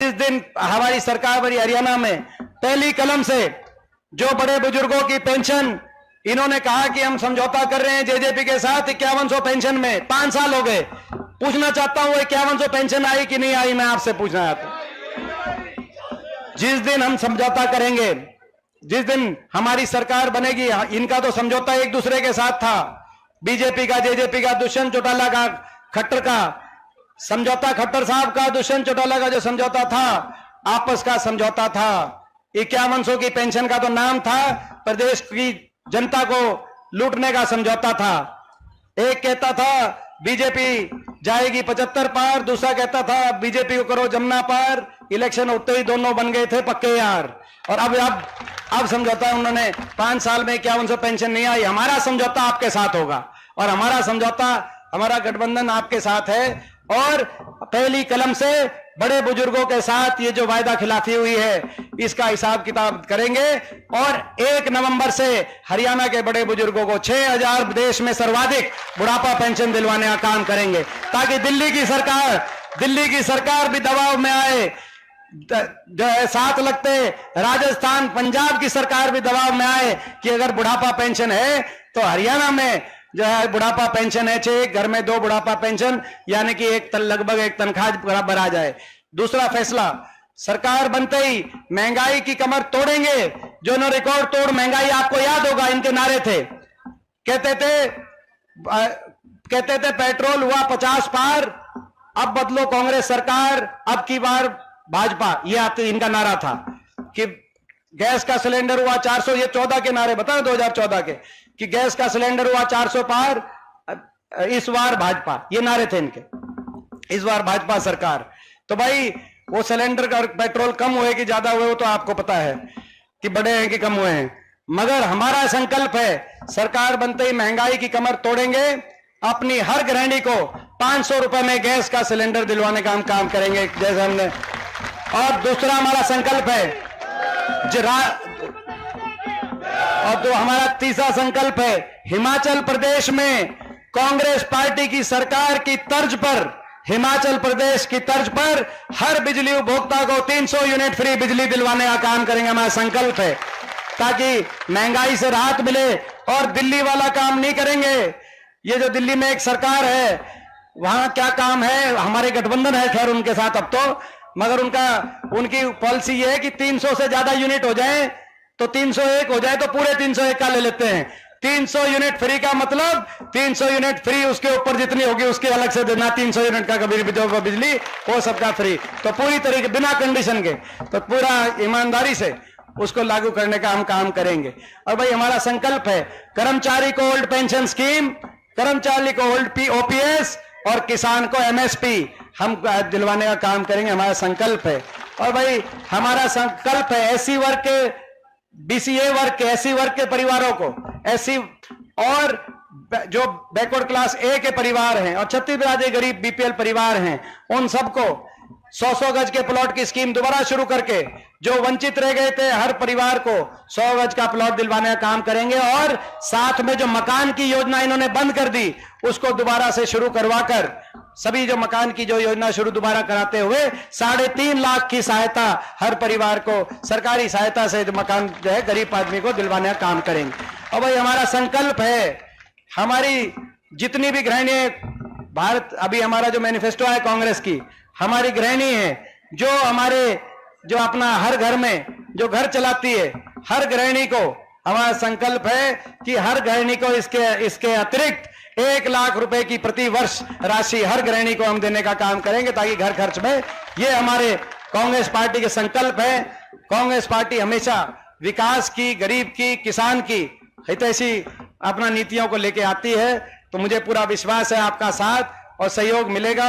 जिस दिन हमारी सरकार बनी हरियाणा में, पहली कलम से जो बड़े बुजुर्गों की पेंशन, इन्होंने कहा कि हम समझौता कर रहे हैं जेजेपी के साथ 5100 पेंशन में, 5 साल हो गए। पूछना चाहता हूं 5100 पेंशन आई कि नहीं आई, मैं आपसे पूछना चाहता हूं। जिस दिन हम समझौता करेंगे, जिस दिन हमारी सरकार बनेगी, इनका तो समझौता एक दूसरे के साथ था, बीजेपी का, जेजेपी का, दुष्यंत चौटाला का, खट्टर का समझौता, खट्टर साहब का, दुष्यंत चौटाला का जो समझौता था, आपस का समझौता था। 5100 की पेंशन का तो नाम था, प्रदेश की जनता को लूटने का समझौता था। एक कहता था बीजेपी जाएगी 75 पार, दूसरा कहता था बीजेपी को करो जमुना पार। इलेक्शन होते ही दोनों बन गए थे पक्के यार। और अब समझौता उन्होंने 5 साल में 5100 पेंशन नहीं आई। हमारा समझौता आपके साथ होगा और हमारा समझौता, हमारा गठबंधन आपके साथ है। और पहली कलम से बड़े बुजुर्गों के साथ ये जो वायदा खिलाफी हुई है, इसका हिसाब किताब करेंगे। और 1 नवंबर से हरियाणा के बड़े बुजुर्गों को 6000 देश में सर्वाधिक बुढ़ापा पेंशन दिलवाने का काम करेंगे, ताकि दिल्ली की सरकार भी दबाव में आए। जो है साथ लगते राजस्थान, पंजाब की सरकार भी दबाव में आए कि अगर बुढ़ापा पेंशन है तो हरियाणा में जो है बुढ़ापा पेंशन है, 6 घर में 2 बुढ़ापा पेंशन, यानी कि लगभग एक तनख्वाह बराबर आ जाए। दूसरा फैसला, सरकार बनते ही महंगाई की कमर तोड़ेंगे। जो न रिकॉर्ड तोड़ महंगाई, आपको याद होगा इनके नारे थे, कहते थे पेट्रोल हुआ 50 पार, अब बदलो कांग्रेस सरकार, अब की बार भाजपा, ये इनका नारा था। कि गैस का सिलेंडर हुआ 400, ये 14 के नारे बताओ 2014 के, कि गैस का सिलेंडर हुआ 400 पार, इस बार भाजपा, ये नारे थे इनके, इस बार भाजपा सरकार। तो भाई वो सिलेंडर का पेट्रोल कम हुए कि ज्यादा हुए वो तो आपको पता है कि बढ़े हैं कि कम हुए हैं, मगर हमारा संकल्प है सरकार बनते ही महंगाई की कमर तोड़ेंगे, अपनी हर गृहिणी को 500 रुपए में गैस का सिलेंडर दिलवाने का हम काम करेंगे जैसे हमने। और दूसरा हमारा संकल्प है और तो हमारा तीसरा संकल्प है, हिमाचल प्रदेश में कांग्रेस पार्टी की सरकार की तर्ज पर, हिमाचल प्रदेश की तर्ज पर हर बिजली उपभोक्ता को 300 यूनिट फ्री बिजली दिलवाने का काम करेंगे। हमारा संकल्प है, ताकि महंगाई से राहत मिले। और दिल्ली वाला काम नहीं करेंगे। ये जो दिल्ली में एक सरकार है, वहां क्या काम है, हमारे गठबंधन है खैर उनके साथ अब तो, मगर उनकी पॉलिसी ये है कि 300 से ज्यादा यूनिट हो जाए तो 301 हो जाए तो पूरे 301 का ले लेते हैं। 300 यूनिट फ्री का मतलब 300 यूनिट फ्री, उसके ऊपर जितनी होगी उसके अलग से देना। 300 यूनिट का कभी बिजली वो सबका फ्री, तो पूरी तरीके बिना कंडीशन के, तो पूरा ईमानदारी से उसको लागू करने का हम काम करेंगे। और भाई हमारा संकल्प है, कर्मचारी को ओल्ड पेंशन स्कीम, कर्मचारी को ओल्ड ओपीएस और किसान को एमएसपी हम दिलवाने का काम करेंगे, हमारा संकल्प है। और भाई हमारा संकल्प है एससी वर्ग के, बीसीए वर्ग के, एससी वर्ग के परिवारों को, एससी और जो बैकवर्ड क्लास ए के परिवार हैं और छत्तीसगढ़ राज्य गरीब बीपीएल परिवार हैं, उन सबको 100-100 गज के प्लॉट की स्कीम दोबारा शुरू करके जो वंचित रह गए थे हर परिवार को 100 गज का प्लॉट दिलवाने का काम करेंगे। और साथ में जो मकान की योजना इन्होंने बंद कर दी, उसको दोबारा से शुरू करवाकर, सभी जो मकान की जो योजना शुरू दोबारा कराते हुए 3.5 लाख की सहायता हर परिवार को, सरकारी सहायता से जो मकान जो है गरीब आदमी को दिलवाने का काम करेंगे। और भाई हमारा संकल्प है, हमारी जितनी भी गृहिणी भारत, अभी हमारा जो मैनिफेस्टो है कांग्रेस की, हमारी गृहिणी है जो अपना हर घर में जो घर चलाती है, हर गृहिणी को हमारा संकल्प है कि हर गृहिणी को इसके अतिरिक्त 1 लाख रुपए की प्रति वर्ष राशि हर गृहिणी को हम देने का काम करेंगे, ताकि घर खर्च में, ये हमारे कांग्रेस पार्टी के संकल्प है। कांग्रेस पार्टी हमेशा विकास की, गरीब की, किसान की हितैषी अपना नीतियों को लेके आती है। तो मुझे पूरा विश्वास है आपका साथ और सहयोग मिलेगा।